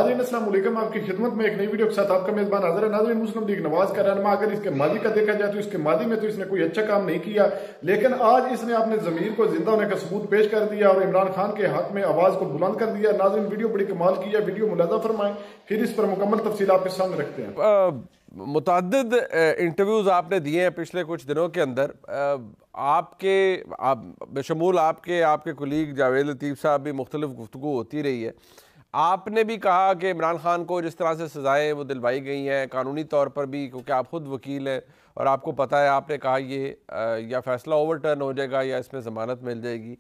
नाज़रीन अस्सलाम वालेकुम, आपकी खिदमत में एक नई वीडियो के साथ आपका मेजबान हाजिर है। नाज़रीन, मुस्लिम लीग नवाज का रहनुमा, अगर इसके माजी का देखा जाए तो इसके माजी में तो इसने कोई अच्छा काम नहीं किया, लेकिन आज इसने अपने जमीर को जिंदा होने का सबूत पेश कर दिया और इमरान खान के हक में आवाज को बुलंद कर दिया। नाज़रीन, वीडियो बड़ी कमाल की है, वीडियो मुलाजा फरमाएं, फिर इस पर मुकम्मल तफसील आपके सामने रखते हैं। मुतअद्दिद इंटरव्यूज़ आपने दिए हैं पिछले कुछ दिनों के अंदर, बशमूल आपके कुलीग जावेद लतीफ़ साहब भी मुख्तलिफ गुफ्तगू होती रही है। आपने भी कहा कि इमरान खान को जिस तरह से सज़ाएँ वो दिलवाई गई हैं कानूनी तौर पर भी, क्योंकि आप ख़ुद वकील हैं और आपको पता है, आपने कहा ये या फ़ैसला ओवरटर्न हो जाएगा या इसमें ज़मानत मिल जाएगी।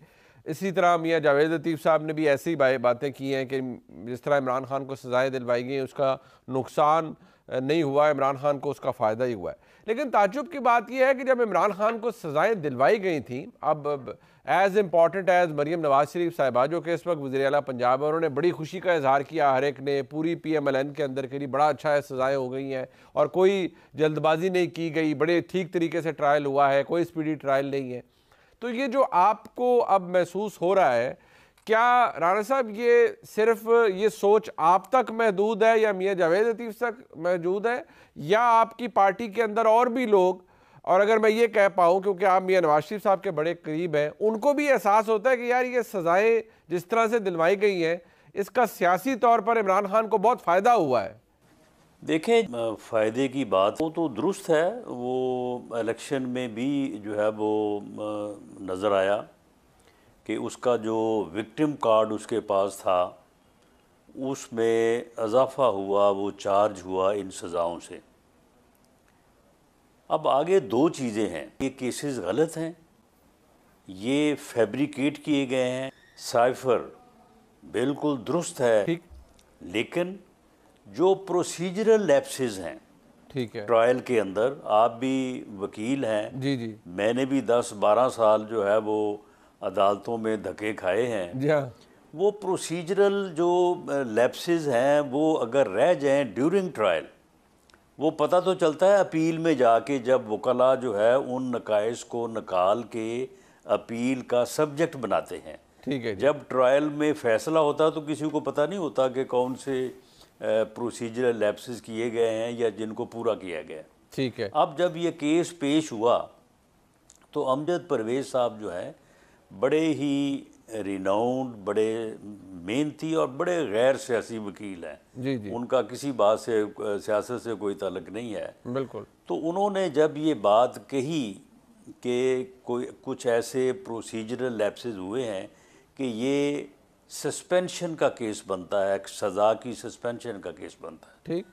इसी तरह मियाँ जावेद लतीफ़ साहब ने भी ऐसी बातें की हैं कि जिस तरह इमरान खान को सज़ाएँ दिलवाई गई उसका नुकसान नहीं हुआ, इमरान खान को उसका फ़ायदा ही हुआ है। लेकिन ताज्जुब की बात यह है कि जब इमरान खान को सज़ाएँ दिलवाई गई थी, अब as important as Maryam Nawaz Sharif साहिबा जो कि इस वक्त वज़ीर आला पंजाब है, उन्होंने बड़ी खुशी का इजहार किया, हर एक ने पूरी PMLN के अंदर के लिए बड़ा अच्छा है, सज़ाएँ हो गई हैं और कोई जल्दबाजी नहीं की गई, बड़े ठीक तरीके से ट्रायल हुआ है, कोई स्पीडी ट्रायल नहीं है। तो ये जो आपको अब महसूस हो रहा है, क्या राणा साहब ये सिर्फ ये सोच आप तक महदूद है या मियाँ जावेद लतीफ़ तक मौजूद है, या आपकी पार्टी के अंदर और भी लोग, और अगर मैं ये कह पाऊँ क्योंकि आप मियाँ नवाज शरीफ साहब के बड़े करीब हैं, उनको भी एहसास होता है कि यार ये सज़ाएँ जिस तरह से दिलवाई गई हैं इसका सियासी तौर पर इमरान खान को बहुत फ़ायदा हुआ है? देखें, फ़ायदे की बात वो तो दुरुस्त है, वो इलेक्शन में भी जो है वो नज़र आया कि उसका जो विक्टिम कार्ड उसके पास था उसमें इजाफ़ा हुआ, वो चार्ज हुआ इन सज़ाओं से। अब आगे दो चीज़ें हैं, ये केसेस गलत हैं, ये फैब्रिकेट किए गए हैं, साइफर बिल्कुल दुरुस्त है, लेकिन जो प्रोसीजरल लैप्सेस हैं, ठीक है, ट्रायल के अंदर, आप भी वकील हैं, जी, मैंने भी 10-12 साल जो है वो अदालतों में धक्के खाए हैं। वो प्रोसीजरल जो लैप्सेस हैं वो अगर रह जाएं ड्यूरिंग ट्रायल, वो पता तो चलता है अपील में जाके, जब वकला जो है उन नकाइस को निकाल के अपील का सब्जेक्ट बनाते हैं, ठीक है। जब ट्रायल में फ़ैसला होता है तो किसी को पता नहीं होता कि कौन से प्रोसीजरल लैप्सेस किए गए हैं या जिनको पूरा किया गया, ठीक है। अब जब ये केस पेश हुआ तो अमजद परवेज़ साहब जो है बड़े ही रिनाउंड, बड़े मेहनती और बड़े गैर सियासी वकील हैं, जी जी, उनका किसी बात से सियासत से कोई ताल्लुक नहीं है, बिल्कुल। तो उन्होंने जब ये बात कही कि कोई कुछ ऐसे प्रोसीजरल लैप्सेस हुए हैं कि ये सस्पेंशन का केस बनता है, सज़ा की सस्पेंशन का केस बनता है, ठीक,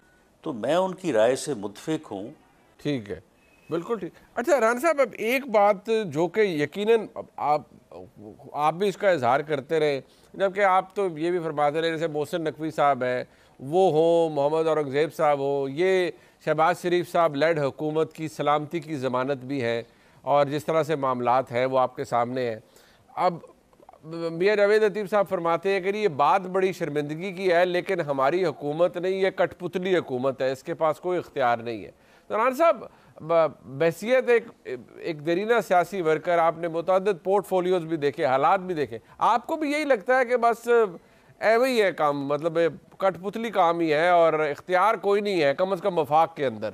तो मैं उनकी राय से मुत्फिक हूँ, ठीक है, बिल्कुल ठीक। अच्छा राना साहब, अब एक बात जो कि यकीनन आप भी इसका इजहार करते रहे, जबकि आप तो ये भी फरमाते रहे, जैसे मोहसिन नकवी साहब हैं, वो हो, मोहम्मद औरंगज़ेब साहब हो, ये शहबाज शरीफ साहब लेड हुकूमत की सलामती की ज़मानत भी है, और जिस तरह से मामलात हैं वो आपके सामने हैं। अब मियाँ जावेद लतीफ़ साहब फरमाते हैं कि ये बात बड़ी शर्मिंदगी की है, लेकिन हमारी हुकूमत नहीं, ये कठपुतली हुकूमत है, इसके पास कोई इख्तियार नहीं है। तो राना साहब, बहसियत एक दरीना सियासी वर्कर, आपने मुतअद्दिद पोर्टफोलियोज़ भी देखे, हालात भी देखे, आपको भी यही लगता है कि बस ऐसे ही है काम, मतलब कठपुतली काम ही है और इख्तियार कोई नहीं है, कम अज़ कम वफाक के अंदर?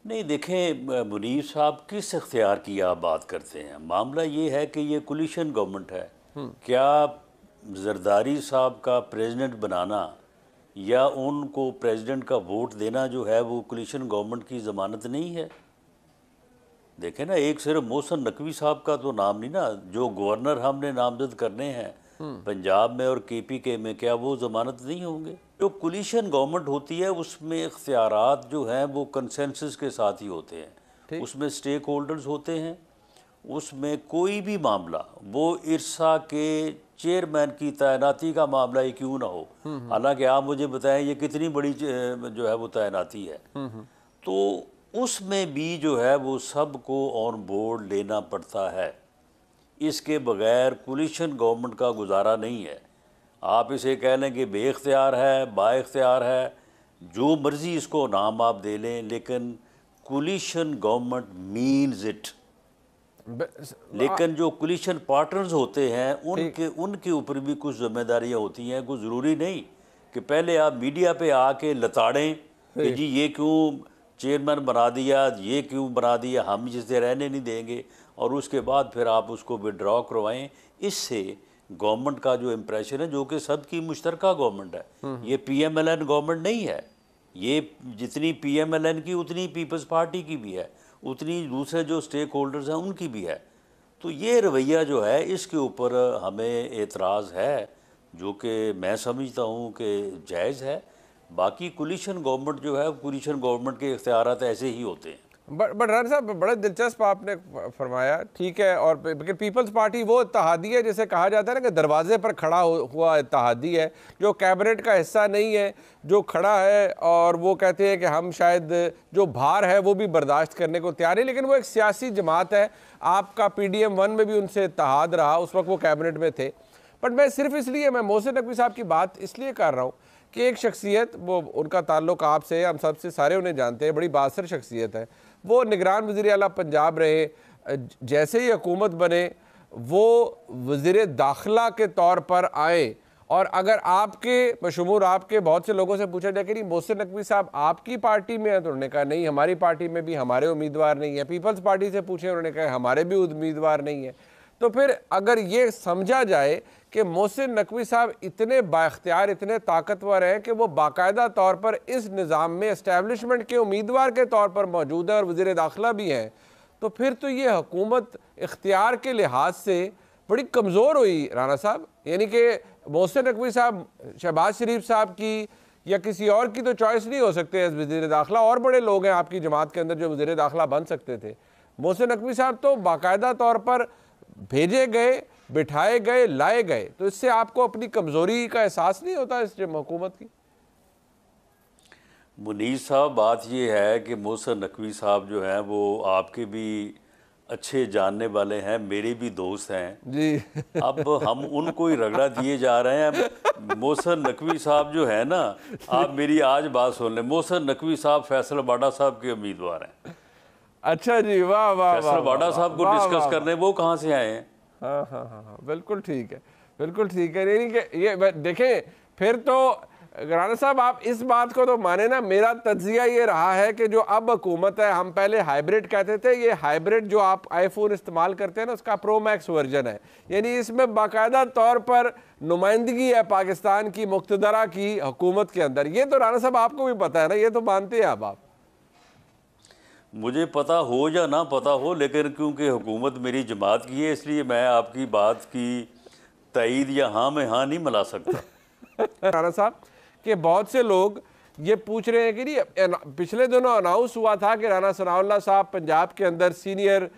नहीं, देखें मुनीर साहब, किस इख्तियार की आप बात करते हैं? मामला ये है कि ये कोलिशन गवर्नमेंट है। क्या जरदारी साहब का प्रेसिडेंट बनाना या उनको प्रेसिडेंट का वोट देना जो है वो कोलिशन गवर्नमेंट की ज़मानत नहीं है? देखें ना, एक सिर्फ मोहसिन नकवी साहब का तो नाम नहीं ना, जो गवर्नर हमने नामजद करने हैं पंजाब में और KPK में, क्या वो ज़मानत नहीं होंगे? जो कोलिशन गवर्नमेंट होती है उसमें इख्तियारात जो हैं वो कंसेंसस के साथ ही होते हैं, उसमें स्टेक होल्डर्स होते हैं, उसमें कोई भी मामला, वो इरसा के चेयरमैन की तैनाती का मामला ही क्यों ना हो, हालांकि आप मुझे बताएं ये कितनी बड़ी जो है वो तैनाती है, तो उसमें भी जो है वो सबको ऑन बोर्ड लेना पड़ता है। इसके बगैर कोलिशन गवर्नमेंट का गुजारा नहीं है। आप इसे कह लें कि बेख्तियार है, बाइख्तियार है, जो मर्ज़ी इसको नाम आप दे लें, लेकिन कोलिशन गवर्नमेंट मीन्स इट। लेकिन जो कोलिशन पार्टनर्स होते हैं उनके ऊपर भी कुछ जिम्मेदारियां होती हैं। कुछ ज़रूरी नहीं कि पहले आप मीडिया पे आके लताड़ें कि जी ये क्यों चेयरमैन बना दिया, ये क्यों बना दिया, हम जिसे रहने नहीं देंगे, और उसके बाद फिर आप उसको विड्रॉ करवाएं। इससे गवर्नमेंट का जो इम्प्रेशन है, जो कि सबकी मुश्तरका गवर्नमेंट है, ये PMLN गवर्नमेंट नहीं है, ये जितनी PMLN की उतनी पीपल्स पार्टी की भी है, उतनी दूसरे जो स्टेक होल्डर्स हैं उनकी भी है। तो ये रवैया जो है इसके ऊपर हमें एतराज़ है, जो कि मैं समझता हूँ कि जायज़ है। बाकी कोलिशन गवर्नमेंट जो है, कोलिशन गवर्नमेंट के इख्तियारात ऐसे ही होते हैं। बट राना साहब बड़ा दिलचस्प आपने फरमाया, ठीक है। और पीपल्स पार्टी वो इत्तेहादी है जैसे कहा जाता है ना कि दरवाजे पर खड़ा हुआ इत्तेहादी है, जो कैबिनेट का हिस्सा नहीं है, जो खड़ा है और वो कहते हैं कि हम शायद जो भार है वो भी बर्दाश्त करने को तैयार है, लेकिन वो एक सियासी जमात है। आपका PDM 1 में भी उनसे इत्तेहाद रहा, उस वक्त वो कैबिनेट में थे। बट मैं सिर्फ इसलिए, मैं मोहसिन नकवी साहब की बात इसलिए कर रहा हूँ कि एक शख्सियत, वो उनका ताल्लुक आपसे, हम सबसे सारे उन्हें जानते हैं, बड़ी बासर शख्सियत है। वो निगरान वज़ीर आला पंजाब रहे, जैसे ही हुकूमत बने वो वज़ीर दाखिला के तौर पर आए। और अगर आपके बशमूर आपके बहुत से लोगों से पूछा जाए कि नहीं मोहसिन नकवी साहब आपकी पार्टी में है, तो उन्होंने कहा नहीं हमारी पार्टी में भी हमारे उम्मीदवार नहीं है। पीपल्स पार्टी से पूछे, उन्होंने कहा हमारे भी उम्मीदवार नहीं है। तो फिर अगर ये समझा जाए कि मोहसिन नकवी साहब इतने बाख्तियार, इतने ताकतवर हैं कि वो बाकायदा तौर पर इस निज़ाम में एस्टेब्लिशमेंट के उम्मीदवार के तौर पर मौजूद है और वज़ीर दाखिला भी हैं, तो फिर तो ये हुकूमत इख्तियार के लिहाज से बड़ी कमज़ोर हुई राना साहब। यानी कि मोहसिन नकवी साहब शहबाज शरीफ साहब की या किसी और की तो चॉइस नहीं हो सकते एज वज़ीर दाखिला। और बड़े लोग हैं आपकी जमात के अंदर जो वज़ीर दाखिला बन सकते थे। मोहसिन नकवी साहब तो बाकायदा तौर पर भेजे गए, बिठाए गए, लाए गए। तो इससे आपको अपनी कमजोरी का एहसास नहीं होता इस हुकूमत की? मुनीर साहब, बात ये है कि मोहसिन नकवी साहब जो हैं वो आपके भी अच्छे जानने वाले हैं, मेरे भी दोस्त हैं जी। अब हम उनको ही रगड़ा दिए जा रहे हैं। मोहसिन नकवी साहब जो है ना, आप मेरी आज बात सुन लें, मोहसिन नकवी साहब फैसलाबाड़ा साहब के उम्मीदवार हैं। अच्छा जी, वाह वाह। फैसलाबाड़ा साहब को डिस्कस करने वो कहाँ से आए हैं? हाँ हाँ हाँ हाँ, बिल्कुल ठीक है, बिल्कुल ठीक है। नहीं कि ये देखें, फिर तो राना साहब आप इस बात को तो माने ना, मेरा तज्जिया ये रहा है कि जो अब हुकूमत है, हम पहले हाइब्रिड कहते थे, ये हाइब्रिड जो आप आईफोन इस्तेमाल करते हैं ना उसका प्रो मैक्स वर्जन है। यानी इसमें बाकायदा तौर पर नुमाइंदगी है पाकिस्तान की मुक्तदरा की हुकूमत के अंदर। ये तो राना साहब आपको भी पता है ना, ये तो मानते हैं आप। मुझे पता हो या ना पता हो, लेकिन क्योंकि हुकूमत मेरी जमात की है इसलिए मैं आपकी बात की तईद या हाँ में हाँ नहीं मिला सकता। राना साहब कि बहुत से लोग ये पूछ रहे हैं कि नहीं, पिछले दिनों अनाउंस हुआ था कि राना सनाउल्लाह साहब पंजाब के अंदर सीनियर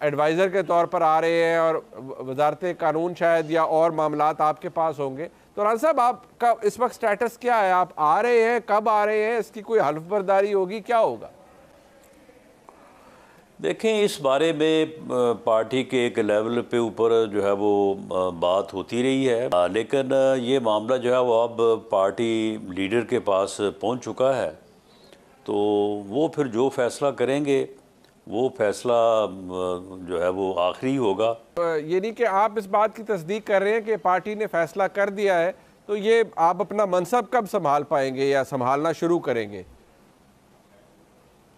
एडवाइज़र के तौर पर आ रहे हैं और वजारत कानून शायद या और मामलात आपके पास होंगे। तो राना साहब आपका इस वक्त स्टेटस क्या है? आप आ रहे हैं, कब आ रहे हैं, इसकी कोई हल्फ बर्दारी होगी, क्या होगा? देखें, इस बारे में पार्टी के एक लेवल पे ऊपर जो है वो बात होती रही है, लेकिन ये मामला जो है वो अब पार्टी लीडर के पास पहुंच चुका है। तो वो फिर जो फैसला करेंगे वो फैसला जो है वो आखिरी होगा। ये नहीं कि आप इस बात की तस्दीक कर रहे हैं कि पार्टी ने फैसला कर दिया है, तो ये आप अपना मनसब कब संभाल पाएंगे या संभालना शुरू करेंगे?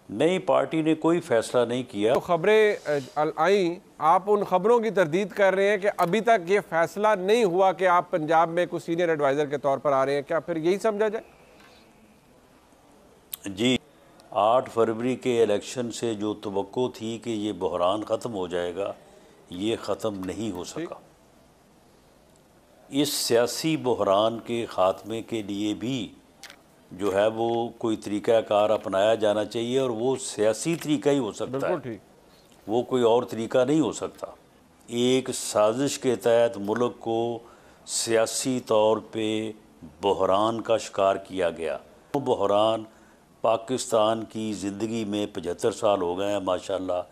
नहीं, पार्टी ने कोई फैसला नहीं किया। तो खबरें आई, आप उन खबरों की तरदीद कर रहे हैं कि अभी तक ये फैसला नहीं हुआ कि आप पंजाब में कुछ सीनियर एडवाइज़र के तौर पर आ रहे हैं, क्या फिर यही समझा जाए? जी, 8 फरवरी के इलेक्शन से जो तवक्को थी कि ये बहरान ख़त्म हो जाएगा, ये ख़त्म नहीं हो सका। इस सियासी बहरान के ख़ात्मे के लिए भी जो है वो कोई तरीक़ाकार अपनाया जाना चाहिए, और वो सियासी तरीका ही हो सकता है, ठीक। वो कोई और तरीका नहीं हो सकता। एक साजिश के तहत मुल्क को सियासी तौर पे बहरान का शिकार किया गया। वो बहरान पाकिस्तान की ज़िंदगी में 75 साल हो गए हैं माशाल्लाह,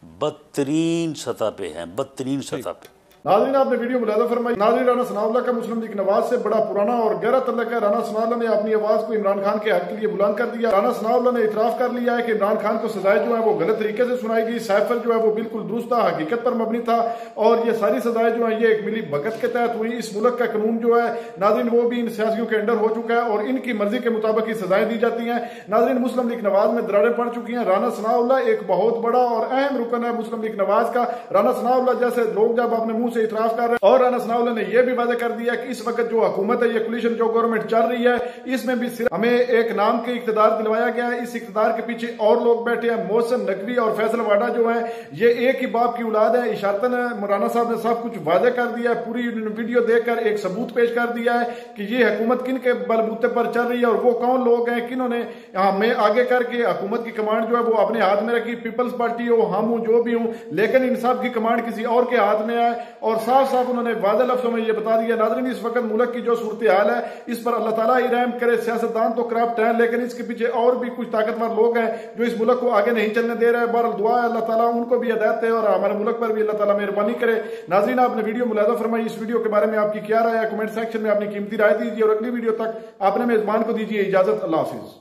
बदतरीन सतह पे हैं, बदतरीन सतह पे। नाज़रीन आपने वीडियो मुलाज़ा फरमाई। नाज़रीन राना सनाउल्लाह का मुस्लिम लीग नवाज से बड़ा पुराना और गहरा तल्लुक है। राना सनाउल्लाह ने अपनी आवाज को इमरान खान के हक के लिए बुलंद कर दिया। राना सनाउल्लाह ने इतराफ कर लिया है कि इमरान खान को सजाएं जो है वो गलत तरीके से सुनाई गई। साइफर जो है वो बिल्कुल दुरुस्त था, हकीकत पर मबनी था और ये सारी सजाएं जो है ये एक मिली भगत के तहत हुई। इस मुल्क का कानून जो है नाज़रीन वो भी इन सियासियों के अंडर हो चुका है और इनकी मर्जी के मुताबिक ही सजाएं दी जाती हैं। नाज़रीन मुस्लिम लीग नवाज में दरारें पड़ चुकी हैं। राना सनाउल्लाह एक बहुत बड़ा और अहम रुकन है मुस्लिम लीग नवाज का। राना सनाउल्लाह जैसे लोग जब अपने मुंह से इतराफ कर रहे हैं और राना सनाउल्लाह ने यह भी वादा कर दिया कि इस वक्त जो हुकूमत है, ये कोलिशन जो गवर्नमेंट चल रही है, इसमें भी सिर्फ हमें एक नाम के इख्तिदार दिलवाया गया है। इस इख्तिदार के पीछे और लोग बैठे हैं। मोहसिन नकवी और फैसल वाडा जो है ये एक ही बाप की औलाद है। इशारतन राना साहब ने सब कुछ वादा कर दिया है। पूरी वीडियो देखकर एक सबूत पेश कर दिया है कि ये हुकूमत किन के बलबूते पर चल रही है और वो कौन लोग हैं किन्होंने हमें आगे करके हुकूमत की कमांड जो है वो अपने हाथ में रखी। पीपल्स पार्टी हो, हम हूं, जो भी हूं, लेकिन इन सब की कमांड किसी और के हाथ में है और साफ साफ उन्होंने वादे लफ्जों में ये बता दिया। नाज़रीन इस वक्त मुल्क की जो सूरत हाल है इस पर अल्लाह ताला ही रहम करे। सियासतदान तो करप्ट हैं लेकिन इसके पीछे और भी कुछ ताकतवर लोग हैं जो इस मुल्क को आगे नहीं चलने दे रहे हैं। बहरहाल दुआ है अल्लाह ताला उनको भी हिदायत दे और हमारे मुल्क पर भी अल्लाह ताला मेहरबानी करे। नाज़रीन आपने वीडियो मुलाज़ा फरमाई। इस वीडियो के बारे में आपकी क्या राय है कमेंट सेक्शन में अपनी कीमती राय दीजिए और अगली वीडियो तक आपने मेजबान को दीजिए इजाजत। अल्लाह हाफिज।